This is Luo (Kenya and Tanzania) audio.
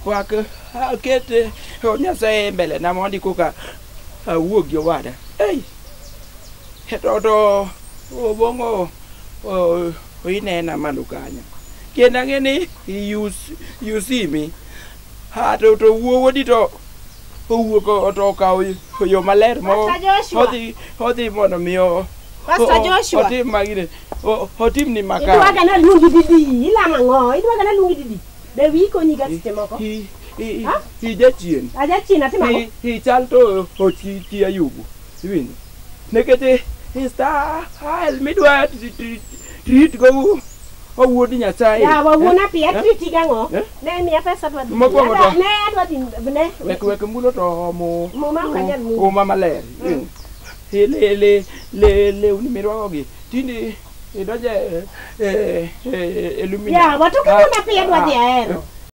wak akete Nyasaye mbele na mondi koka wuog yo wada ei to obongo inena manukanya kenda ngeni you see me ha to wuodi to owuok to kaw yo maler mo hodhi mondo miyo Pastor Joshua otim magine otim ni makao idwaga na lungi didi ilama ngo idwaga na lungi didi de wi ko nyiga site moko hi jachien atimo hi chal to ti ayubu win nekete ista hal midwa treat go owuodi Nyasaye ya wawuna pia treat gango ne mi pesa to ne adwati ne wek mbulo to mo ma kanyan mu mama ler le unimirwa gi tindi idoje ilumina ya watu kuna pia dwaje aero